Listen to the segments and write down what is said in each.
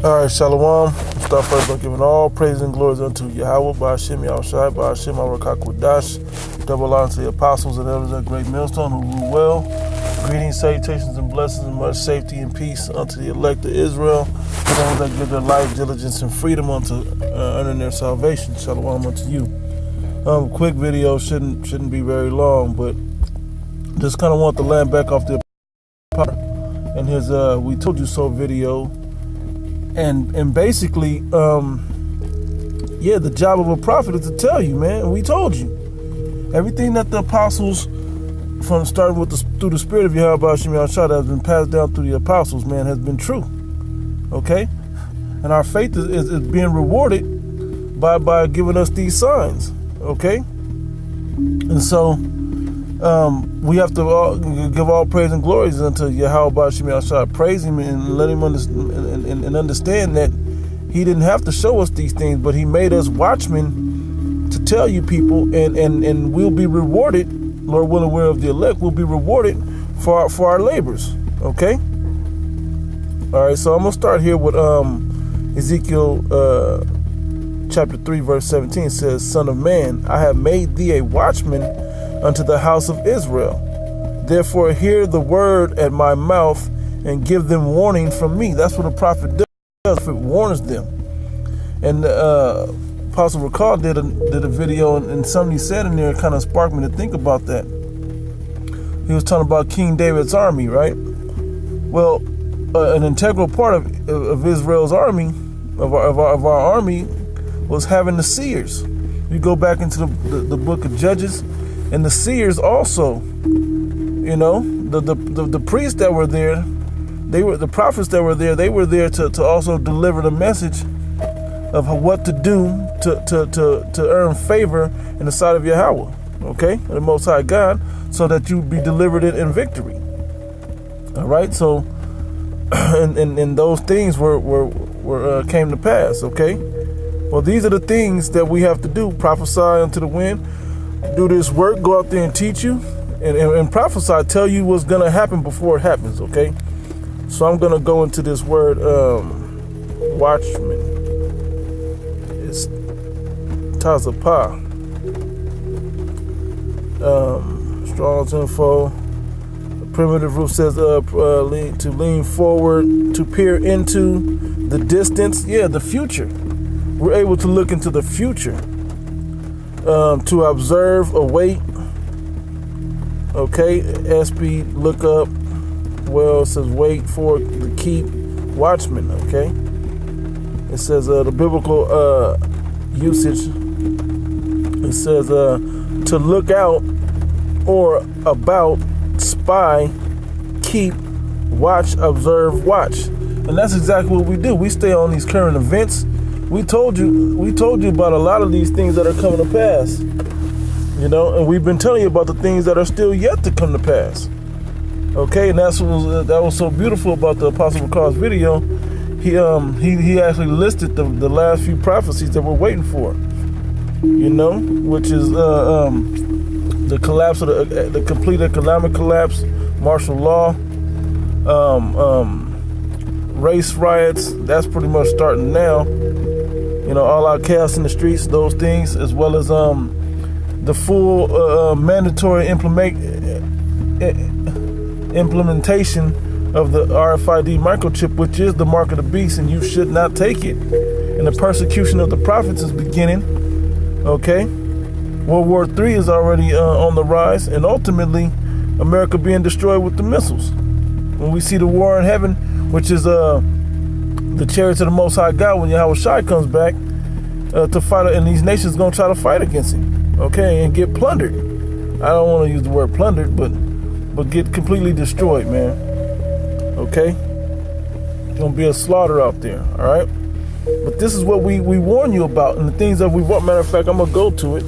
All right, Shalom. We'll start first by giving all praise and glories unto Yahweh, Ba'ashem Yahushai, Ba'ashem Arakakwadash, double honor to the apostles and elders of Great Millstone who rule well. Greetings, salutations, and blessings, and much safety and peace unto the elect of Israel, for those that give their life, diligence, and freedom unto earning their salvation. Shalom unto you. Quick video, shouldn't be very long, but just kind of want to land back off the and his "We Told You So" video. And basically, the job of a prophet is to tell you, man, we told you. Everything that the apostles, from starting with through the spirit of Yahweh Ba'ashem Yahushua, that has been passed down through the apostles, man, has been true. Okay? And our faith is being rewarded by giving us these signs. Okay? And so, we have to give all praise and glories unto Yahweh Ba'ashem Yahushua. Praise him and let him understand that he didn't have to show us these things, but he made us watchmen to tell you people, and we'll be rewarded, Lord willing, we're of the elect, we'll be rewarded for our labors. Okay? All right, so I'm going to start here with Ezekiel chapter 3, verse 17 says, Son of man, I have made thee a watchman unto the house of Israel. Therefore hear the word at my mouth and give them warning from me. That's what a prophet does. It warns them. And Apostle Rakal did a video, and something he said in there kind of sparked me to think about that. He was talking about King David's army, right? Well, an integral part of Israel's army, of our army, was having the seers. You go back into the book of Judges, and the seers also, the priests that were there, the prophets that were there to also deliver the message of what to do to earn favor in the sight of Yahweh, okay, the Most High God, so that you be delivered in victory. All right, so and those things were came to pass. Okay, well, these are the things that we have to do: prophesy unto the wind. Do this work, go out there and teach you, and prophesy, tell you what's going to happen before it happens, okay? So I'm going to go into this word, watchman. It's Tazapah. Strong's info. The primitive root says to lean forward, to peer into the distance. Yeah, the future. We're able to look into the future. To observe, await. Okay, SB, look up. Well, it says wait for, the keep, watchman. Okay, it says the biblical usage. It says to look out or about, spy, keep, watch, observe, watch, and that's exactly what we do. We stay on these current events. We told you about a lot of these things that are coming to pass, and we've been telling you about the things that are still yet to come to pass. Okay, and that was so beautiful about the Apostle Rakal's video. He actually listed the last few prophecies that we're waiting for, which is the collapse of the complete economic collapse, martial law, race riots. That's pretty much starting now. All out chaos in the streets, those things, as well as the full mandatory implementation of the RFID microchip, which is the mark of the beast, and you should not take it. And the persecution of the prophets is beginning. Okay, World War III is already on the rise, and ultimately, America being destroyed with the missiles. When we see the war in heaven, which is the chariots of the Most High God, when Yahweh Shai comes back to fight, and these nations going to try to fight against him, okay, and get plundered. I don't want to use the word plundered, but get completely destroyed, man. Okay, going to be a slaughter out there. All right, but this is what we warn you about, and the things that matter of fact, I'm gonna go to it.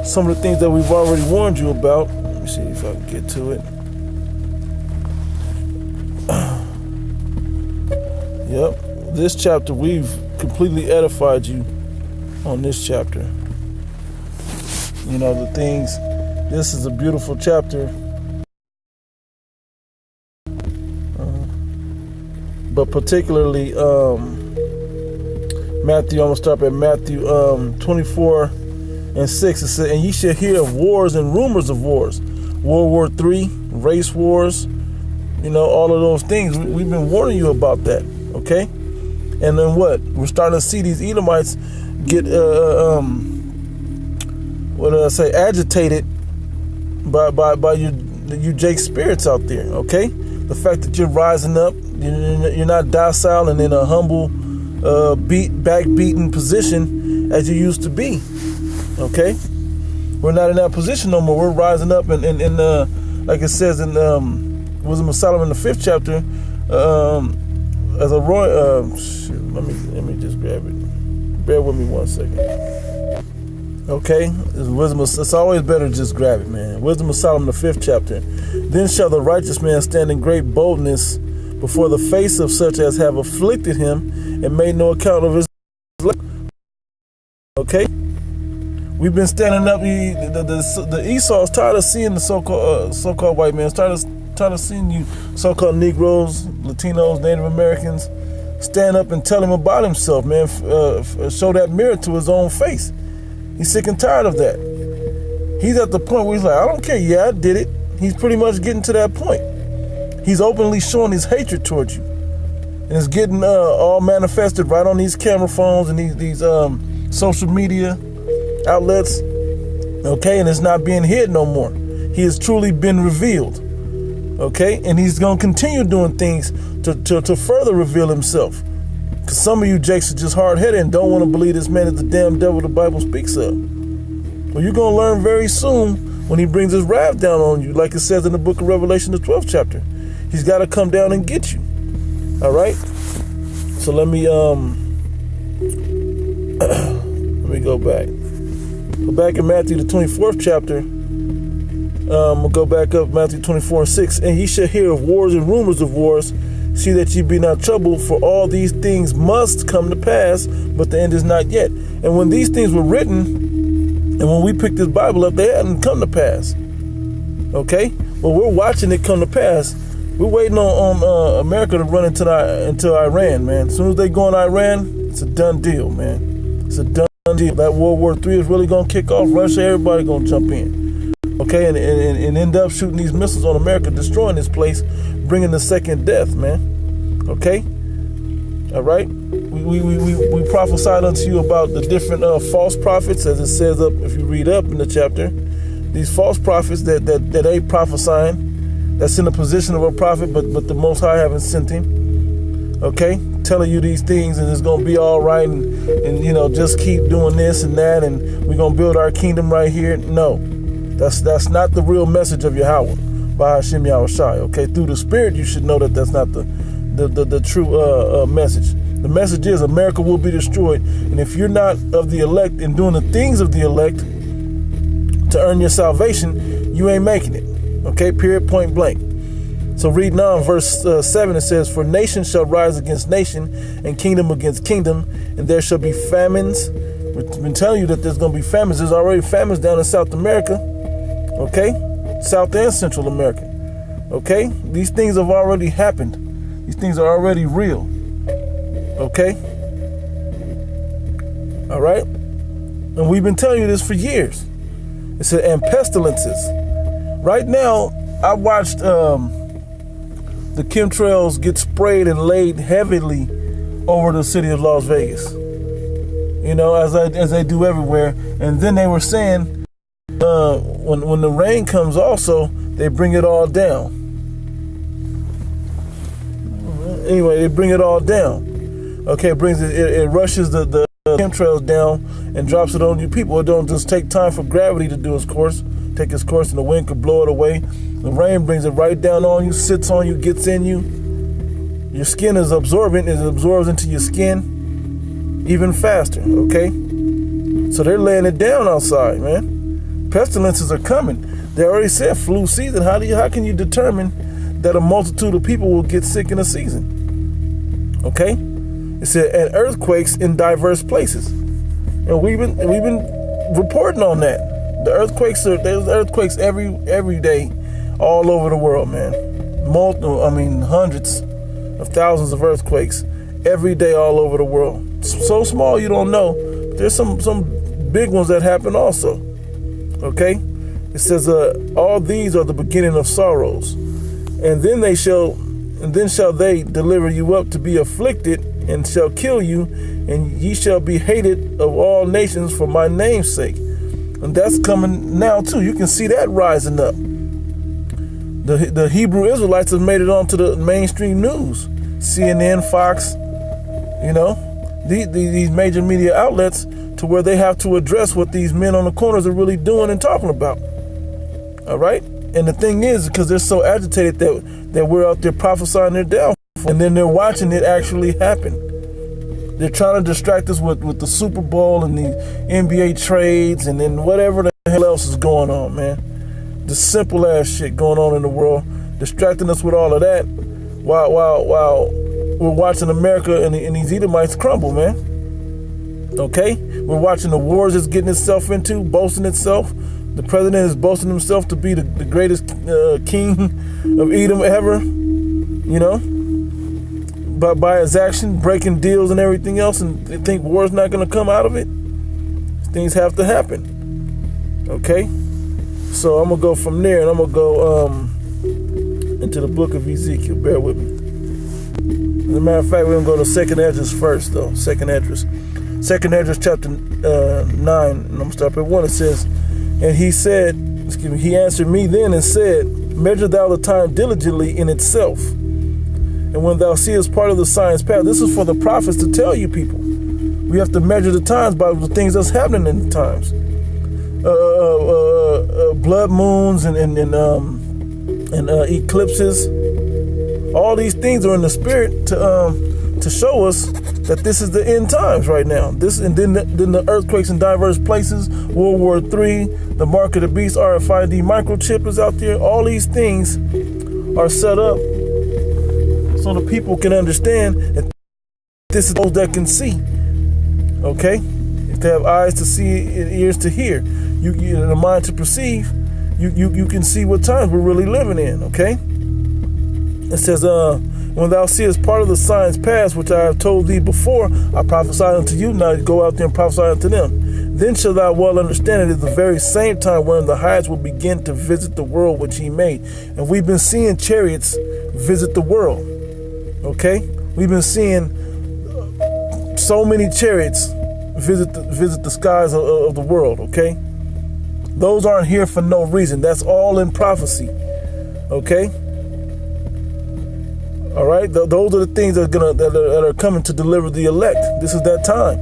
Some of the things that we've already warned you about. Let me see if I can get to it. Yep. This chapter, we've completely edified you on this chapter. The things, this is a beautiful chapter. But particularly Matthew, I'm going to start at Matthew 24 and 6. It says, and ye shall hear of wars and rumors of wars. World War III, race wars, all of those things. We've been warning you about that, okay? And then what? We're starting to see these Edomites get, agitated by you Jake spirits out there, okay? The fact that you're rising up, you're not docile and in a humble, backbeaten position as you used to be, okay? We're not in that position no more. We're rising up, and like it says in Wisdom of Solomon, the 5th chapter, as a royal. Let me just grab it. Bear with me 1 second. Okay, it's always better to just grab it, man. Wisdom of Solomon, the 5th chapter. Then shall the righteous man stand in great boldness before the face of such as have afflicted him and made no account of his life. Okay, we've been standing up. The Esau is tired of seeing the so-called white man. Tired of seeing you so-called Negroes, Latinos, Native Americans stand up and tell him about himself, man. Show that mirror to his own face. He's sick and tired of that. He's at the point where he's like, I don't care. Yeah, I did it. He's pretty much getting to that point. He's openly showing his hatred towards you. And it's getting all manifested right on these camera phones and these social media outlets. Okay, and it's not being hid no more. He has truly been revealed. Okay, and he's going to continue doing things to further reveal himself. Because some of you jakes are just hard-headed and don't want to believe this man is the damn devil the Bible speaks of. Well, you're going to learn very soon when he brings his wrath down on you, like it says in the book of Revelation, the 12th chapter. He's got to come down and get you. All right? So let me go back. Go back in Matthew, the 24th chapter. We'll go back up, Matthew 24 and 6. And ye shall hear of wars and rumors of wars. See that ye be not troubled, for all these things must come to pass, but the end is not yet. And when these things were written, and when we picked this Bible up, they hadn't come to pass. Okay? Well, we're watching it come to pass. We're waiting on America to run into Iran, man. As soon as they go in Iran, it's a done deal, man. It's a done deal. That World War III is really going to kick off. Russia, everybody going to jump in. Okay? And end up shooting these missiles on America, destroying this place, bringing the second death, man. Okay? All right? We prophesied unto you about the different false prophets, as it says up, if you read up in the chapter. These false prophets that ain't prophesying, that's in the position of a prophet, but the Most High haven't sent him. Okay? Telling you these things, and it's going to be all right, and just keep doing this and that, and we're going to build our kingdom right here. No. That's not the real message of Yahweh, by Hashem Yahushai. Okay? Through the Spirit, you should know that that's not the true message. The message is America will be destroyed, and if you're not of the elect and doing the things of the elect to earn your salvation, you ain't making it. Okay, period, point blank. So reading on verse 7, it says, for nation shall rise against nation, and kingdom against kingdom, and there shall be famines. We've been telling you that there's going to be famines. There's already famines down in South America. Okay, South and Central America. Okay, these things have already happened. These things are already real. Okay? All right? And we've been telling you this for years. It said, and pestilences. Right now, I watched the chemtrails get sprayed and laid heavily over the city of Las Vegas. As they do everywhere. And then they were saying, when the rain comes also, they bring it all down. Anyway, they bring it all down. Okay, it rushes the chemtrails down and drops it on you people. It don't just take time for gravity to do its course, take its course, and the wind could blow it away. The rain brings it right down on you, sits on you, gets in you. Your skin is absorbent, it absorbs into your skin even faster, okay? So they're laying it down outside, man. Pestilences are coming. They already said flu season. How can you determine that a multitude of people will get sick in a season? Okay? It said, and earthquakes in diverse places. And we've been reporting on that. There's earthquakes every day all over the world, man. Hundreds of thousands of earthquakes every day all over the world. So small you don't know. There's some big ones that happen also. Okay? It says, all these are the beginning of sorrows. And then shall they deliver you up to be afflicted, and shall kill you, and ye shall be hated of all nations for my name's sake. And that's coming now too. You can see that rising up. The Hebrew Israelites have made it onto the mainstream news. CNN, Fox, these major media outlets, to where they have to address what these men on the corners are really doing and talking about. All right? And the thing is, because they're so agitated that we're out there prophesying their downfall, and then they're watching it actually happen. They're trying to distract us with the Super Bowl and the NBA trades and then whatever the hell else is going on, man. The simple ass shit going on in the world, distracting us with all of that while we're watching America and these Edomites crumble, man. Okay? We're watching the wars it's getting itself into, boasting itself. The president is boasting himself to be the greatest king of Edom ever, but by his action, breaking deals and everything else, and they think war's not going to come out of it. Things have to happen. Okay? So I'm going to go from there, and I'm going to go into the book of Ezekiel. Bear with me. As a matter of fact, we're going to go to Second Esdras first, though. Second Esdras chapter 9, and I'm going to start at 1. It says, and he answered me then and said, measure thou the time diligently in itself. And when thou seest part of the signs pass, this is for the prophets to tell you people. We have to measure the times by the things that's happening in the times. Blood moons and eclipses. All these things are in the spirit to show us that this is the end times right now. Then the earthquakes in diverse places, World War III, the mark of the beast, RFID microchip is out there. All these things are set up so the people can understand that this is those that can see. Okay? If they have eyes to see and ears to hear, you and a mind to perceive, you can see what times we're really living in. Okay? It says, when thou seest part of the signs pass, which I have told thee before, I prophesied unto you, now go out there and prophesy unto them. Then shalt thou well understand it is the very same time wherein the highest will begin to visit the world which he made. And we've been seeing chariots visit the world. Okay? We've been seeing so many chariots visit the skies of the world. Okay? Those aren't here for no reason. That's all in prophecy. Okay? All right, those are the things that are coming to deliver the elect. This is that time.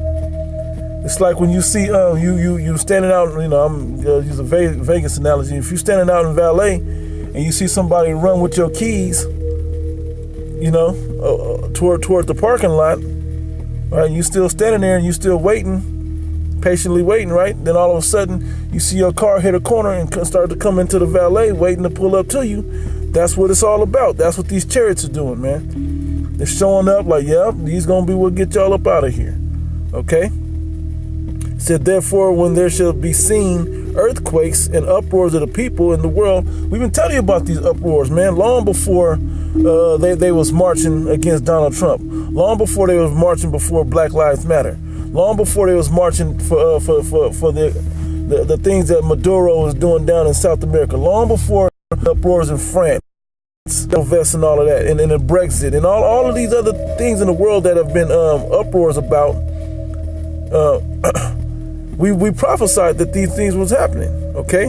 It's like when you see you standing out. I'm use a Vegas analogy. If you're standing out in valet and you see somebody run with your keys, toward the parking lot, right? You still standing there and you still waiting, patiently waiting, right? Then all of a sudden you see your car hit a corner and start to come into the valet, waiting to pull up to you. That's what it's all about. That's what these chariots are doing, man. They're showing up like, yep, these gonna be what get y'all up out of here. Okay? It said, therefore, when there shall be seen earthquakes and uproars of the people in the world. We've been telling you about these uproars, man, long before they was marching against Donald Trump. Long before they was marching before Black Lives Matter. Long before they was marching for the things that Maduro was doing down in South America. Long before uproars in France, Vest and all of that, and the Brexit, and all of these other things in the world that have been uproars about. We prophesied that these things was happening. Okay.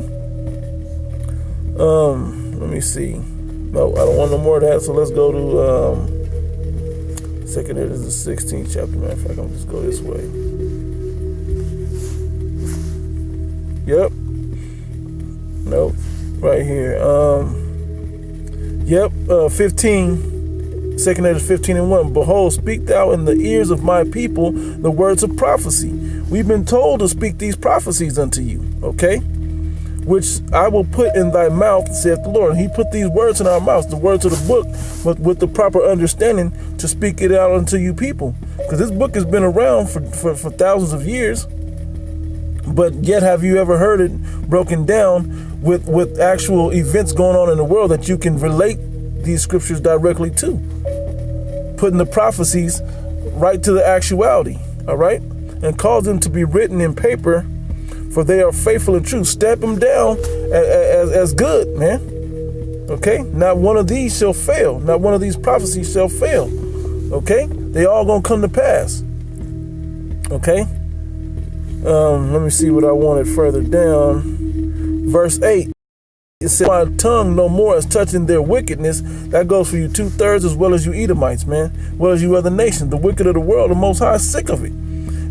Let me see. No, I don't want no more of that. So let's go to Second Esdras, the 16th chapter. Matter of fact, I'm just go this way. Yep. Nope. Right here. 15. Second Esdras 15 and 1. Behold, speak thou in the ears of my people the words of prophecy. We've been told to speak these prophecies unto you. Okay? Which I will put in thy mouth, saith the Lord. And he put these words in our mouths, the words of the book, but with the proper understanding to speak it out unto you people. Because this book has been around for thousands of years. But yet have you ever heard it broken down with actual events going on in the world that you can relate these scriptures directly to? Putting the prophecies right to the actuality. all right, and cause them to be written in paper, for they are faithful and true. Stamp them down as good, man. Okay, not one of these shall fail. Not one of these prophecies shall fail. Okay, they all gonna come to pass. Okay, let me see what I wanted further down. Verse 8. It said, my tongue no more as touching their wickedness. That goes for you 2/3 as well as you Edomites, man. As well as you other nations. The wicked of the world, the Most High is sick of it.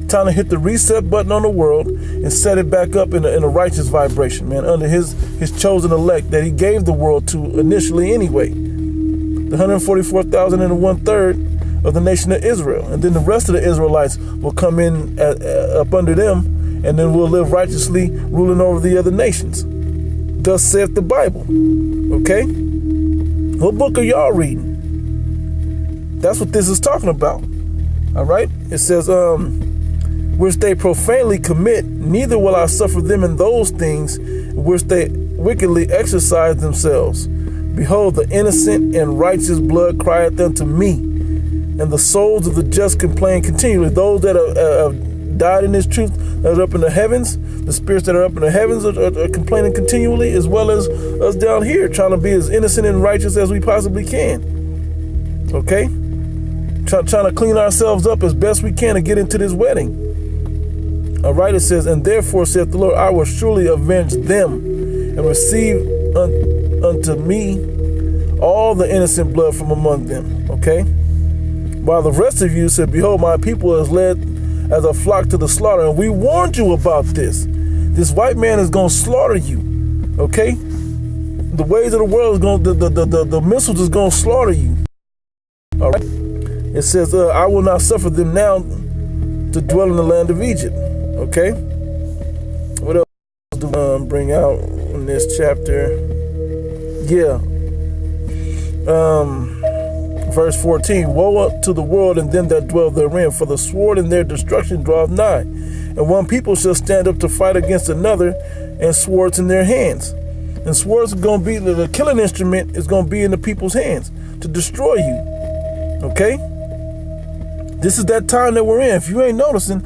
Time to hit the reset button on the world and set it back up in a righteous vibration, man, under his chosen elect that he gave the world to initially anyway. The 144,000 and the 1/3 of the nation of Israel. And then the rest of the Israelites will come in up under them, and then we'll live righteously, ruling over the other nations. Thus saith the Bible. Okay? What book are y'all reading? That's what this is talking about. All right? It says, which they profanely commit, neither will I suffer them in those things which they wickedly exercise themselves. Behold, the innocent and righteous blood crieth unto me, and the souls of the just complain continually. Those that have died in this truth, that are up in the heavens, the spirits that are up in the heavens are complaining continually, as well as us down here trying to be as innocent and righteous as we possibly can. Okay? Trying to clean ourselves up as best we can to get into this wedding. All right, it says, and therefore saith the Lord, I will surely avenge them and receive unto me all the innocent blood from among them. Okay? While the rest of you said, behold, my people is led as a flock to the slaughter. And we warned you about this. This white man is going to slaughter you. Okay? The ways of the world is going to, the missiles is going to slaughter you. All right? It says, I will not suffer them now to dwell in the land of Egypt. Okay? What else do we bring out in this chapter? Yeah. Verse 14, woe to the world and them that dwell therein, for the sword and their destruction draweth nigh. And one people shall stand up to fight against another, and swords in their hands. And swords are going to be, the killing instrument is going to be in the people's hands to destroy you. Okay? This is that time that we're in. If you ain't noticing,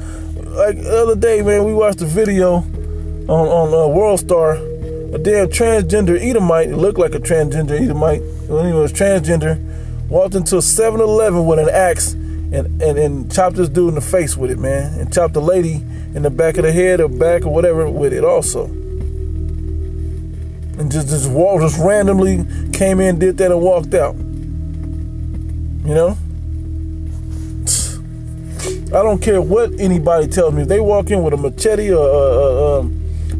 like the other day, man, we watched a video on World Star, a damn transgender Edomite. It looked like a transgender Edomite. When he was transgender, walked into a 7-Eleven with an axe and chopped this dude in the face with it, man. And chopped the lady in the back of the head or back or whatever with it also. And just randomly came in, did that, and walked out. You know? I don't care what anybody tells me. If they walk in with a machete or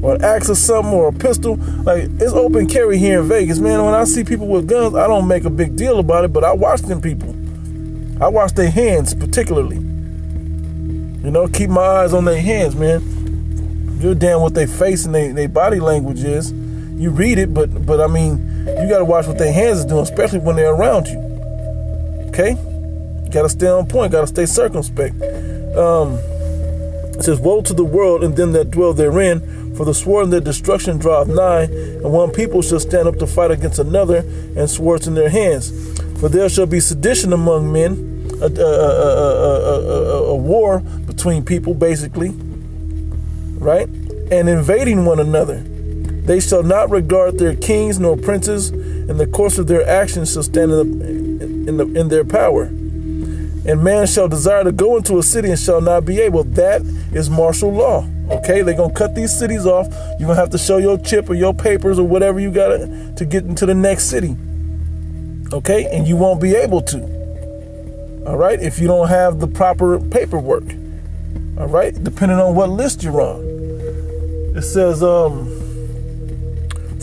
an axe or something or a pistol, like, it's open carry here in Vegas, man. When I see people with guns, I don't make a big deal about it, but I watch them people. I watch their hands particularly. You know, keep my eyes on their hands, man. You're damn what they face and their body language is. You read it, but I mean, you got to watch what their hands is doing, especially when they're around you. Okay? You got to stay on point, got to stay circumspect. It says, woe to the world and them that dwell therein, for the sword and their destruction draweth nigh, and one people shall stand up to fight against another, and swords in their hands. For there shall be sedition among men, a war between people, basically, right? And invading one another. They shall not regard their kings nor princes, and the course of their actions shall stand in their power. And man shall desire to go into a city and shall not be able. That is martial law. Okay, they're going to cut these cities off. You're going to have to show your chip or your papers or whatever you got to get into the next city. Okay, and you won't be able to. All right, if you don't have the proper paperwork. All right, depending on what list you're on. It says,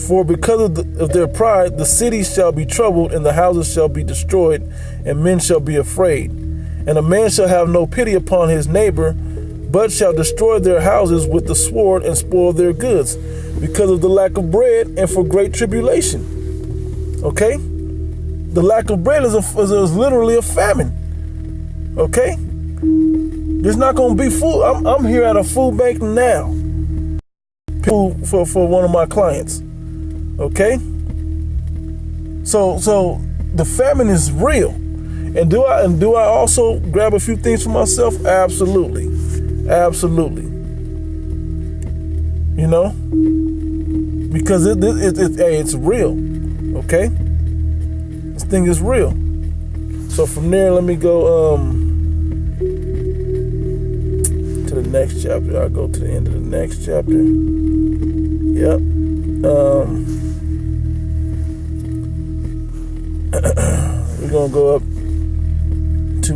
for because of their pride, the cities shall be troubled, and the houses shall be destroyed, and men shall be afraid. And a man shall have no pity upon his neighbor, but shall destroy their houses with the sword and spoil their goods, because of the lack of bread and for great tribulation. Okay? The lack of bread is literally a famine. Okay? There's not going to be food. I'm here at a food bank now. Food for one of my clients. Okay? So the famine is real. And do I also grab a few things for myself? Absolutely. Absolutely. You know, because it's real. Okay, this thing is real. So from there, let me go to the next chapter. I'll go to the end of the next chapter. Yep. We're gonna go up to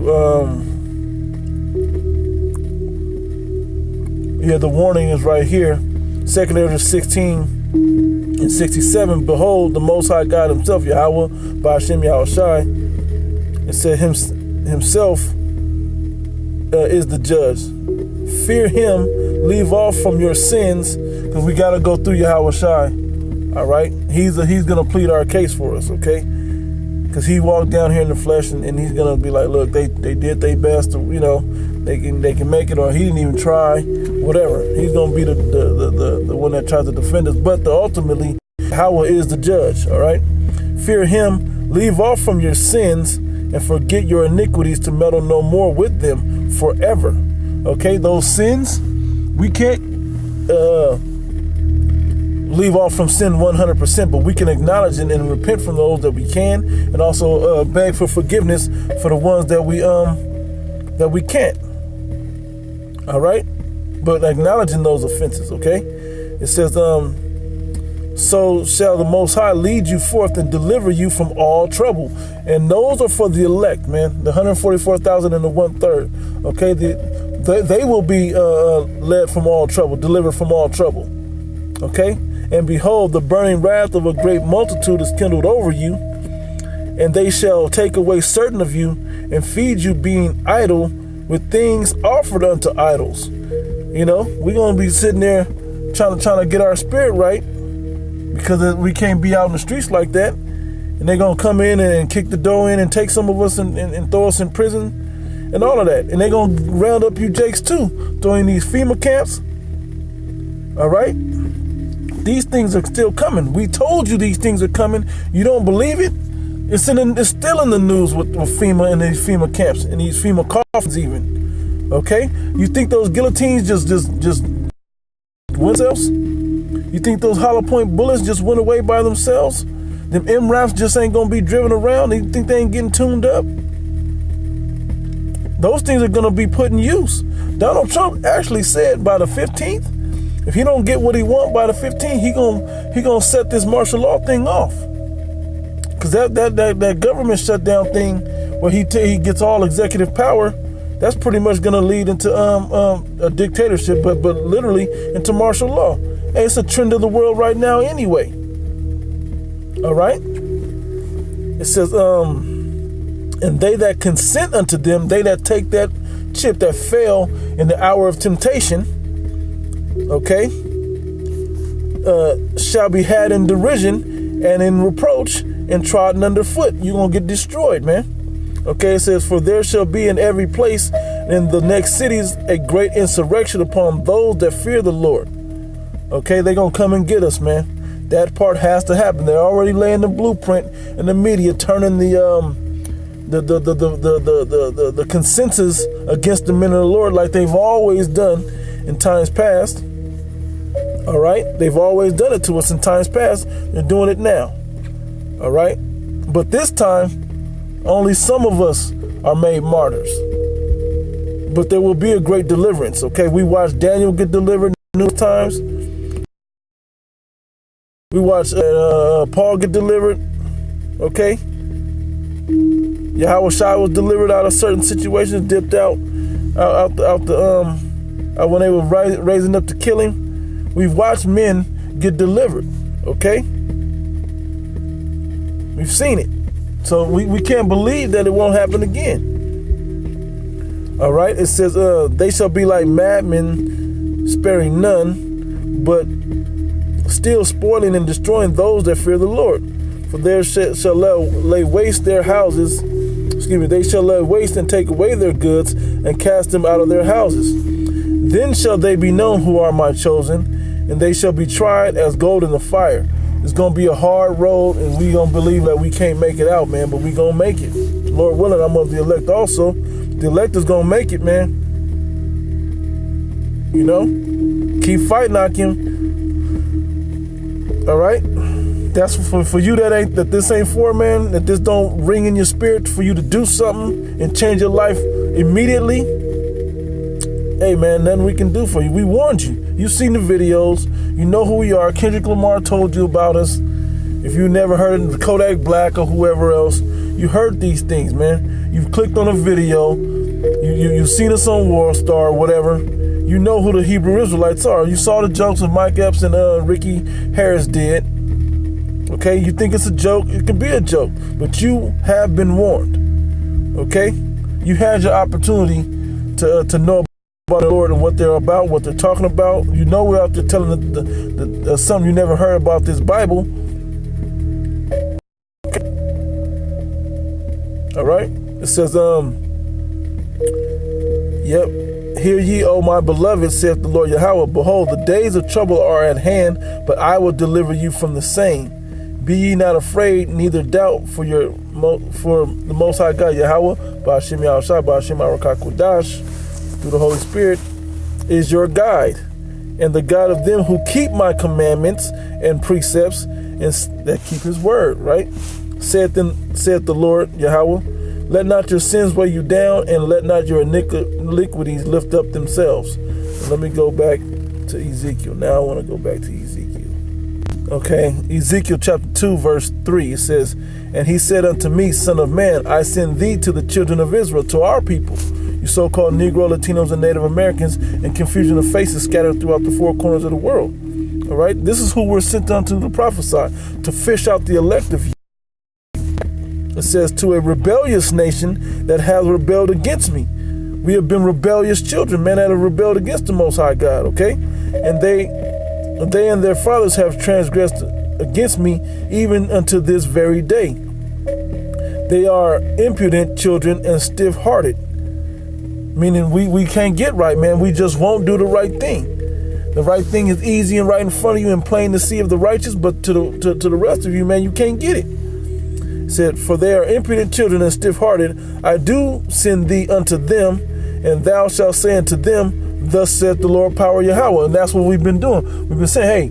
the warning is right here. 2 Ezra 16 and 67. Behold, the Most High God Himself, Yahweh, Ba'ashem Yahushai, and said Himself is the judge. Fear Him, leave off from your sins, because we got to go through Yahushai. All right, He's gonna plead our case for us, okay? Because He walked down here in the flesh, and He's gonna be like, look, they did their best, to, they can make it, or He didn't even try, whatever. He's gonna be the one that tries to defend us, but ultimately, Yahweh is the judge. All right, fear Him, leave off from your sins, and forget your iniquities, to meddle no more with them forever. Okay, those sins, we can't leave off from sin 100%, but we can acknowledge it and repent from those that we can, and also beg for forgiveness for the ones that we can't. All right, but acknowledging those offenses. Okay, it says, so shall the Most High lead you forth and deliver you from all trouble. And those are for the elect, man, the 144,000 and the 1/3. Okay, they will be led from all trouble, delivered from all trouble. Okay, and behold, the burning wrath of a great multitude is kindled over you, and they shall take away certain of you and feed you, being idle with things offered unto idols. We're gonna be sitting there trying to get our spirit right, because we can't be out in the streets like that. And they're gonna come in and kick the door in and take some of us and throw us in prison and all of that. And they're gonna round up you jakes too, throwing these FEMA camps. All right, these things are still coming. We told you these things are coming. You don't believe it? It's still in the news with FEMA and these FEMA camps and these FEMA coffins even. Okay, you think those guillotines just went themselves? You think those hollow point bullets just went away by themselves? Them MRAPs just ain't gonna be driven around? You think they ain't getting tuned up? Those things are gonna be put in use. Donald Trump actually said by the 15th, if he don't get what he want by the 15th, he gonna set this martial law thing off. Cause that government shutdown thing where he gets all executive power, that's pretty much gonna lead into a dictatorship, but literally into martial law. Hey, it's a trend of the world right now anyway. All right. It says, and they that consent unto them, they that take that chip that fell in the hour of temptation, okay, shall be had in derision and in reproach and trodden underfoot. You're going to get destroyed, man. Okay, it says, for there shall be in every place in the next cities a great insurrection upon those that fear the Lord. Okay, they're going to come and get us, man. That part has to happen. They're already laying the blueprint in the media, turning the consensus against the men of the Lord like they've always done in times past. All right, they've always done it to us in times past. They're doing it now. All right, but this time, only some of us are made martyrs. But there will be a great deliverance. Okay, we watched Daniel get delivered numerous times. We watched Paul get delivered, okay? Yahweh Shai was delivered out of certain situations, dipped out when they were raising up to kill him. We've watched men get delivered, okay? We've seen it. So we can't believe that it won't happen again. All right, it says, they shall be like madmen, sparing none, but still spoiling and destroying those that fear the Lord. For there shall lay waste their houses. They shall lay waste and take away their goods and cast them out of their houses. Then shall they be known who are my chosen, and they shall be tried as gold in the fire. It's going to be a hard road, and we going to believe that we can't make it out, man, but we going to make it. Lord willing, I'm of the elect also. The elect is going to make it, man. You know? Keep fighting, Akim. All right? That's for you that this ain't for, man, that this don't ring in your spirit for you to do something and change your life immediately. Hey, man, nothing we can do for you. We warned you. You've seen the videos. You know who we are. Kendrick Lamar told you about us. If you never heard of Kodak Black or whoever else, you heard these things, man. You've clicked on a video. You've seen us on Worldstar or whatever. You know who the Hebrew Israelites are. You saw the jokes that Mike Epps and Ricky Harris did. Okay, you think it's a joke. It can be a joke. But you have been warned. Okay? You had your opportunity to know about the Lord and what they're about, what they're talking about. You know we're out there telling the something you never heard about this Bible. All right? It says, yep. Hear ye, O my beloved, saith the Lord Yahweh. Behold, the days of trouble are at hand, but I will deliver you from the same. Be ye not afraid, neither doubt, for the Most High God, Yahweh, Ba'ashem Yahushua, Ba'ashem Arakakudash, through the Holy Spirit, is your guide, and the God of them who keep my commandments and precepts, and that keep his word, right? Saith the Lord Yahweh, let not your sins weigh you down, and let not your iniquities lift up themselves. Let me go back to Ezekiel. Now I want to go back to Ezekiel. Okay, Ezekiel chapter 2, verse 3, it says, and he said unto me, Son of man, I send thee to the children of Israel, to our people, you so-called Negro, Latinos, and Native Americans, and confusion of faces scattered throughout the four corners of the world. All right, this is who we're sent unto to prophesy, to fish out the elect of you. It says, to a rebellious nation that has rebelled against me. We have been rebellious children, men that have rebelled against the Most High God, okay? And they and their fathers have transgressed against me even unto this very day. They are impudent children and stiff-hearted, meaning we can't get right, man. We just won't do the right thing. The right thing is easy and right in front of you and plain to see of the righteous, but to the rest of you, man, you can't get it. It said, for they are impudent children and stiff-hearted. I do send thee unto them, and thou shalt say unto them, thus saith the Lord power Yahweh. And that's what we've been doing. We've been saying, hey,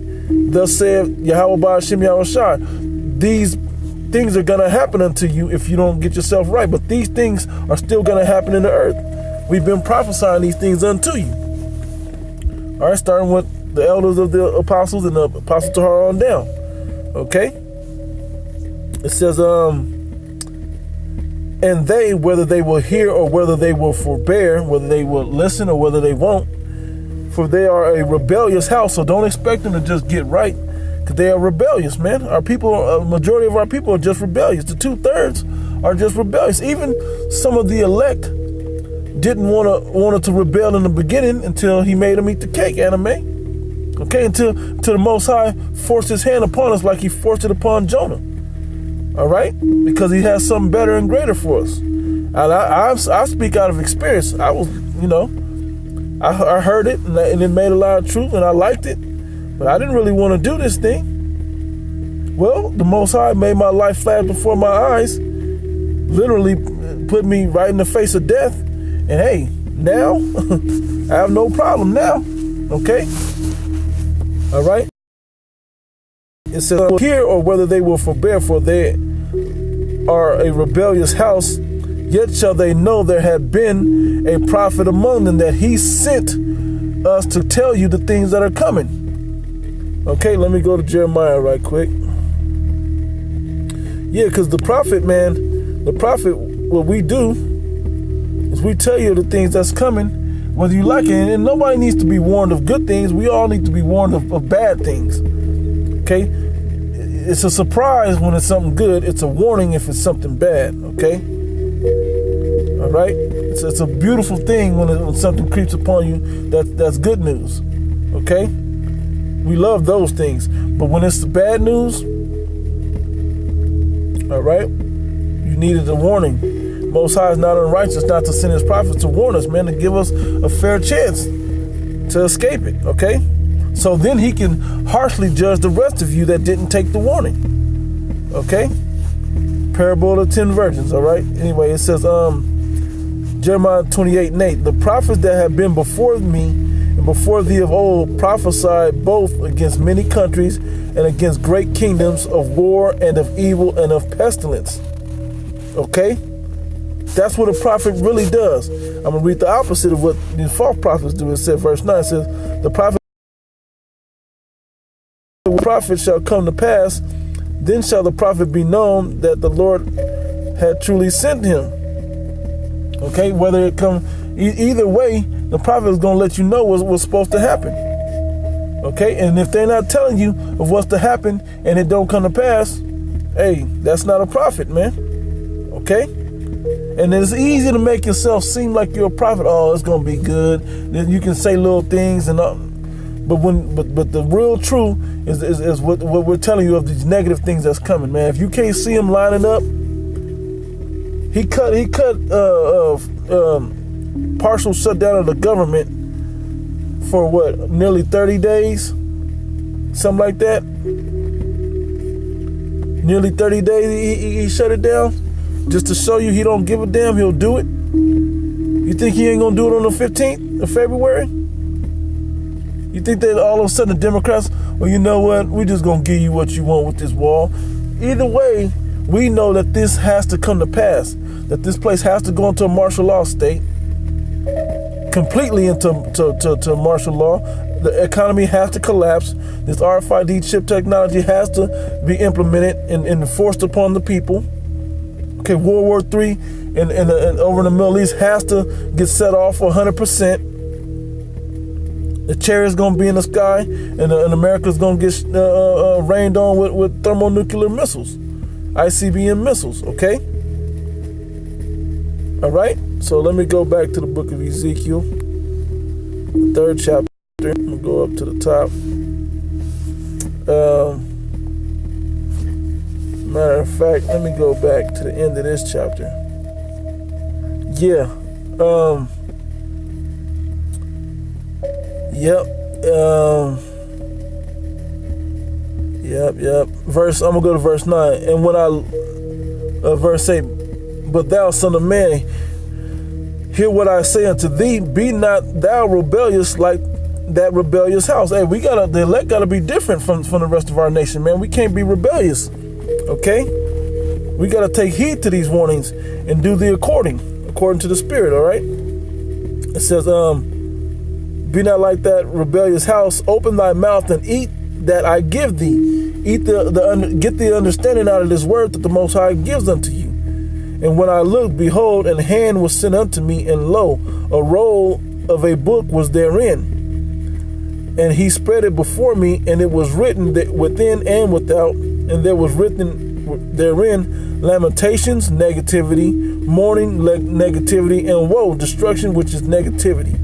thus saith Yahweh Ba'ashem Yahushua. These things are going to happen unto you if you don't get yourself right. But these things are still going to happen in the earth. We've been prophesying these things unto you. All right, starting with the elders of the apostles and the apostles to her on down. Okay? It says, and they, whether they will hear or whether they will forbear, whether they will listen or whether they won't, for they are a rebellious house, so don't expect them to just get right, because they are rebellious, man. Our people, a majority of our people are just rebellious. The 2/3 are just rebellious. Even some of the elect didn't wanted to rebel in the beginning until he made them eat the cake, anime. Okay, until the Most High forced his hand upon us like he forced it upon Jonah. All right, because he has something better and greater for us. And I speak out of experience. I was, I heard it and it made a lot of truth and I liked it, but I didn't really want to do this thing. Well, the Most High made my life flash before my eyes, literally put me right in the face of death. And hey, now I have no problem now. Okay, all right. It says, hear or whether they will forbear, for they are a rebellious house, yet shall they know there had been a prophet among them, that he sent us to tell you the things that are coming. Okay, let me go to Jeremiah right quick. Yeah, because the prophet, man, what we do is we tell you the things that's coming, whether you like it. And nobody needs to be warned of good things. We all need to be warned of bad things. Okay, it's a surprise when it's something good. It's a warning if it's something bad. Okay, all right. It's a beautiful thing when something creeps upon you that's good news. Okay, we love those things. But when it's the bad news, all right, you needed a warning. Most High is not unrighteous not to send his prophets to warn us, man, to give us a fair chance to escape it. Okay. So then he can harshly judge the rest of you that didn't take the warning. Okay? Parable of the 10 virgins, all right? Anyway, it says, Jeremiah 28:8, the prophets that have been before me and before thee of old prophesied both against many countries and against great kingdoms of war and of evil and of pestilence. Okay? That's what a prophet really does. I'm going to read the opposite of what the false prophets do. It says, verse 9 says, the prophet shall come to pass, then shall the prophet be known that the Lord had truly sent him. Okay, whether it come either way, the prophet is going to let you know what's supposed to happen. Okay, and if they're not telling you of what's to happen and it don't come to pass, hey, that's not a prophet, man. Okay, and it's easy to make yourself seem like you're a prophet. Oh, it's going to be good. Then you can say little things and but the real truth is what we're telling you of these negative things that's coming, man. If you can't see them lining up, he cut partial shutdown of the government for what, nearly 30 days, something like that. Nearly 30 days he shut it down just to show you he don't give a damn. He'll do it. You think he ain't gonna do it on the 15th of February? You think that all of a sudden the Democrats, well, you know what, we just gonna give you what you want with this wall? Either way, we know that this has to come to pass, that this place has to go into a martial law state, completely into martial law. The economy has to collapse. This RFID chip technology has to be implemented and enforced upon the people. Okay, World War III and over in the Middle East has to get set off 100%. The chair is going to be in the sky, and America's going to get rained on with thermonuclear missiles, ICBM missiles, okay? All right, so let me go back to the book of Ezekiel, 3rd chapter. I'm going to go up to the top. Matter of fact, let me go back to the end of this chapter. Yeah. Yep. Verse, I'm gonna go to verse 9. And when verse 8, but thou son of man, hear what I say unto thee, be not thou rebellious like that rebellious house. Hey, the elect gotta be different from the rest of our nation, man. We can't be rebellious. Okay? We gotta take heed to these warnings and do the according to the Spirit, all right? It says, be not like that rebellious house. Open thy mouth and eat that I give thee. Eat get the understanding out of this word that the Most High gives unto you. And when I looked, behold, an hand was sent unto me, and lo, a roll of a book was therein. And he spread it before me, and it was written that within and without, and there was written therein lamentations, negativity, mourning, negativity, and woe, destruction, which is negativity.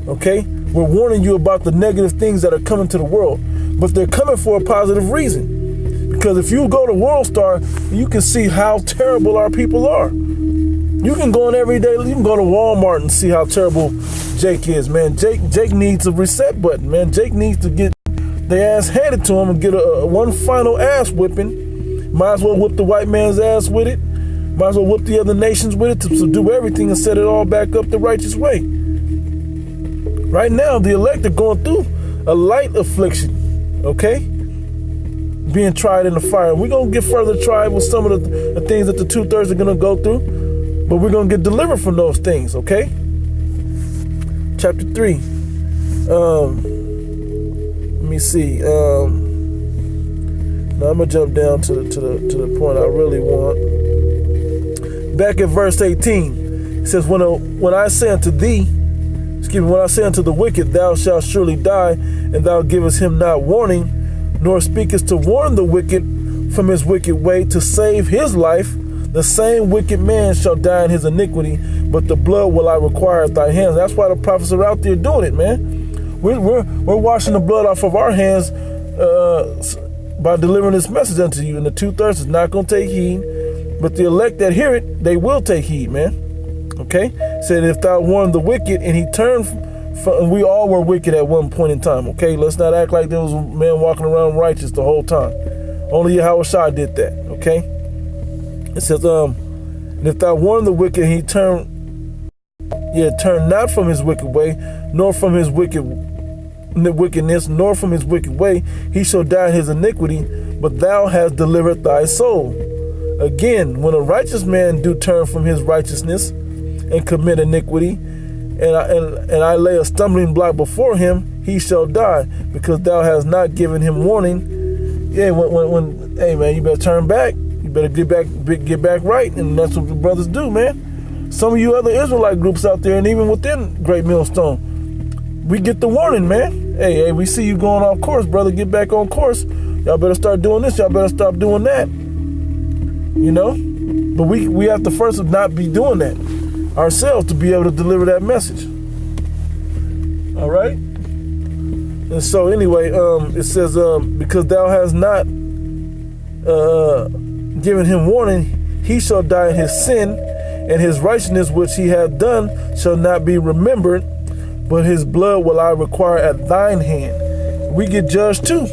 Okay? We're warning you about the negative things that are coming to the world, but they're coming for a positive reason. Because if you go to WorldStar, you can see how terrible our people are. You can go in every day. You can go to Walmart and see how terrible Jake is, man. Jake needs a reset button, man. Jake needs to get their ass handed to him and get one final ass whipping. Might as well whip the white man's ass with it. Might as well whip the other nations with it to subdue everything and set it all back up the righteous way. Right now, the elect are going through a light affliction, okay? Being tried in the fire. We're going to get further tried with some of the things that the 2/3 are going to go through, but we're going to get delivered from those things, okay? Chapter 3. Let me see. Now I'm going to jump down to the point I really want. Back at verse 18, it says, when I say unto thee, when I say unto the wicked, thou shalt surely die, and thou givest him not warning, nor speakest to warn the wicked from his wicked way to save his life, the same wicked man shall die in his iniquity, but the blood will I require at thy hands. That's why the prophets are out there doing it, man. We're washing the blood off of our hands by delivering this message unto you, and the 2/3 is not going to take heed, but the elect that hear it, they will take heed, man. Okay? Said, if thou warn the wicked, and he turned from, we all were wicked at one point in time, okay? Let's not act like there was a man walking around righteous the whole time. Only Yahweh Shai did that, okay? It says, and if thou warn the wicked, and he turn not from his wicked way, nor from his wicked wickedness, nor from his wicked way. He shall die in his iniquity, but thou hast delivered thy soul. Again, when a righteous man do turn from his righteousness and commit iniquity, and I lay a stumbling block before him, he shall die, because thou hast not given him warning. Yeah, when hey man, you better turn back. You better get back right, and that's what the brothers do, man. Some of you other Israelite groups out there, and even within Great Millstone, we get the warning, man. Hey, we see you going off course, brother. Get back on course. Y'all better start doing this. Y'all better stop doing that. You know, but we have to first not be doing that ourselves to be able to deliver that message. All right. And so anyway, it says, because thou hast not given him warning, he shall die in his sin, and his righteousness which he hath done shall not be remembered, but his blood will I require at thine hand. We get judged too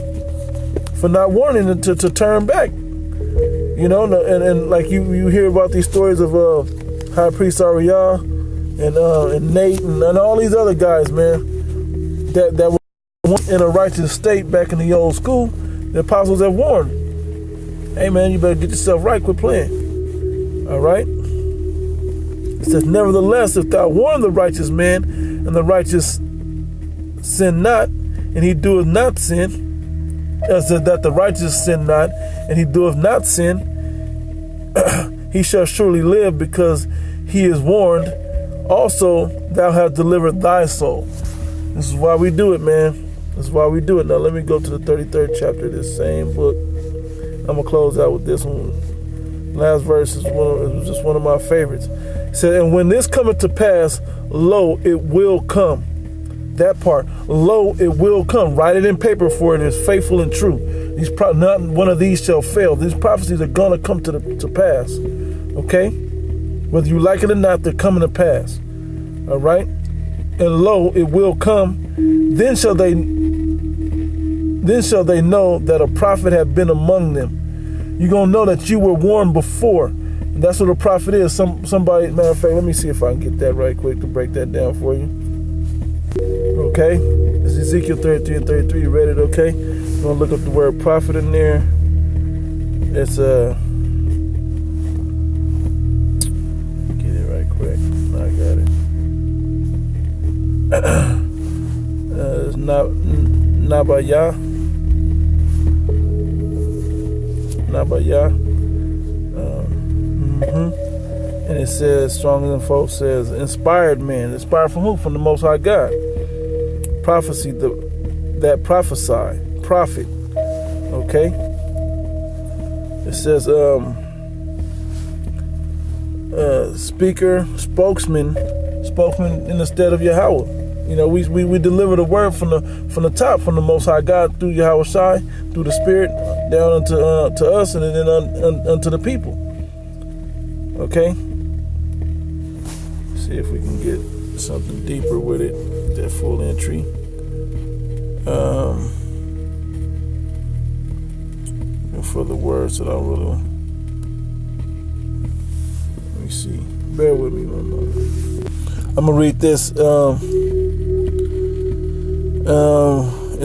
for not warning them to turn back. You know, and like you hear about these stories of High Priest Ariah and Nate and all these other guys, man, that were in a righteous state back in the old school. The apostles have warned, hey man, you better get yourself right, quit playing. All right. It says, nevertheless, if thou warn the righteous man, and the righteous sin not, and he doeth not sin, that the righteous sin not, and he doeth not sin, he shall surely live, because he is warned. Also, thou hast delivered thy soul. This is why we do it, man. This is why we do it. Now, let me go to the 33rd chapter of this same book. I'm going to close out with this one. Last verse is just one of my favorites. It said, and when this cometh to pass, lo, it will come. That part, lo, it will come. Write it in paper, for it is faithful and true. Not one of these shall fail. These prophecies are going to come to pass. Okay? Whether you like it or not, they're coming to pass. All right? And lo, it will come. Then shall they know that a prophet hath been among them. You're going to know that you were warned before. And that's what a prophet is. Somebody, matter of fact, let me see if I can get that right quick to break that down for you. Okay? It's Ezekiel 33 and 33. You read it, okay? I'm going to look up the word prophet in there. It's get it right quick. I got it. It's Nabayah. And it says, stronger than folks, says, inspired man. Inspired from who? From the Most High God. Prophecy, that prophesy. Prophet. Okay? It says, speaker, spokesman in the stead of Yahweh. You know, we deliver the word from the top, from the Most High God, through Yahweh Shai, through the Spirit, down to us, and then unto the people. Okay? See if we can get something deeper with it. That full entry. For the words that I really want. Let me see. Bear with me one moment. I'm gonna read this. It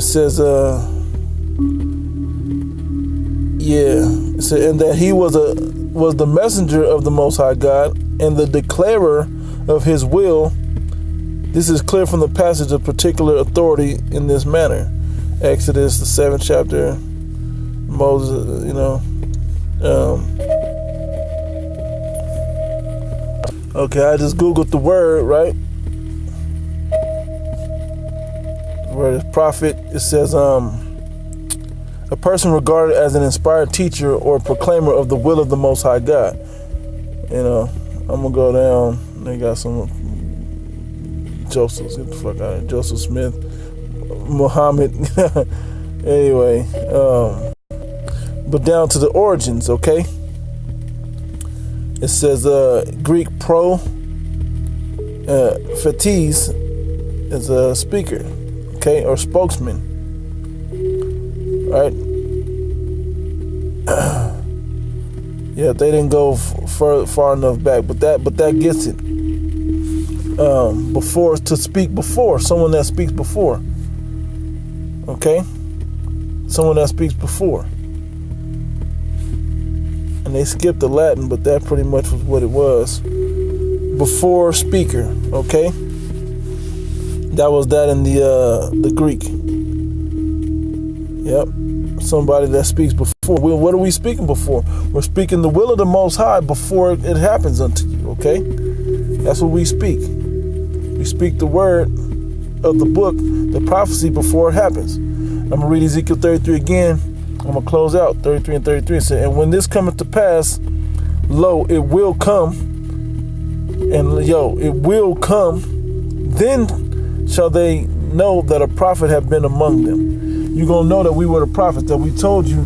says, it said, and that he was the messenger of the Most High God and the declarer of his will. This is clear from the passage of particular authority in this manner. Exodus, the 7th chapter. Moses, okay, I just Googled the word, right? The word is prophet. It says, a person regarded as an inspired teacher or proclaimer of the will of the Most High God. You know, I'm going to go down. They got some Joseph, get the fuck out of here. Joseph Smith, Muhammad. Anyway, but down to the origins, okay? It says Greek phates is a speaker, okay, or spokesman, right? Yeah, they didn't go far enough back, but that gets it. Before, to speak before, someone that speaks before. Okay? Someone that speaks before. And they skipped the Latin, but that pretty much was what it was. Before speaker, okay? That was that in the Greek. Yep. Somebody that speaks before. What are we speaking before? We're speaking the will of the Most High before it happens unto you, okay? That's what we speak. We speak the word of the book, the prophecy before it happens. I'm going to read Ezekiel 33 again. I'm going to close out 33 and 33. It says, and when this cometh to pass, lo, it will come. And it will come. Then shall they know that a prophet have been among them. You're going to know that we were the prophets, that we told you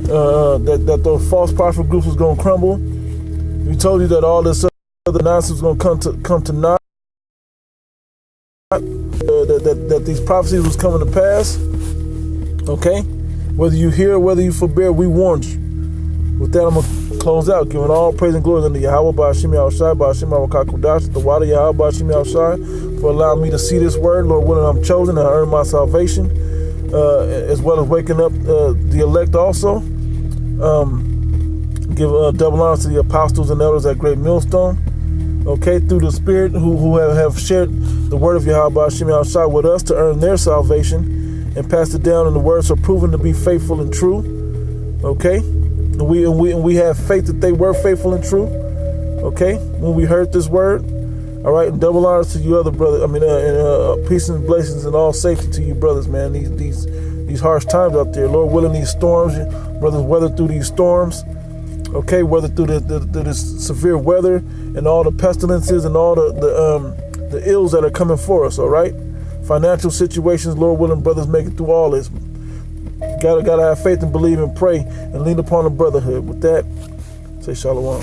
that those false prophet groups was going to crumble. We told you that all this other nonsense was going to come to naught. That these prophecies was coming to pass. Okay? Whether you hear or whether you forbear, we warned you. With that, I'm going to close out, giving all praise and glory unto Yahweh, Ba'ashim Yahushai, Ba'ashim Awakakudash, the water Yahweh, Ba'ashim Yahushai, for allowing me to see this word. Lord willing, I'm chosen and I earn my salvation, as well as waking up the elect also. Give double honor to the apostles and elders at Great Millstone. Okay, through the Spirit who have shared the word of Yahweh, Ba'ashim Yahushai, with us to earn their salvation and pass it down, and the words are proven to be faithful and true. Okay? And we have faith that they were faithful and true. Okay? When we heard this word. All right? And double honors to you other brothers. Peace and blessings and all safety to you brothers, man. These harsh times out there. Lord willing, these storms, brothers weather through these storms. Okay? Weather through this severe weather and all the pestilences and all the ills that are coming for us. All right? Financial situations, Lord willing, brothers make it through all this. Gotta have faith and believe and pray and lean upon the brotherhood. With that, say shalom.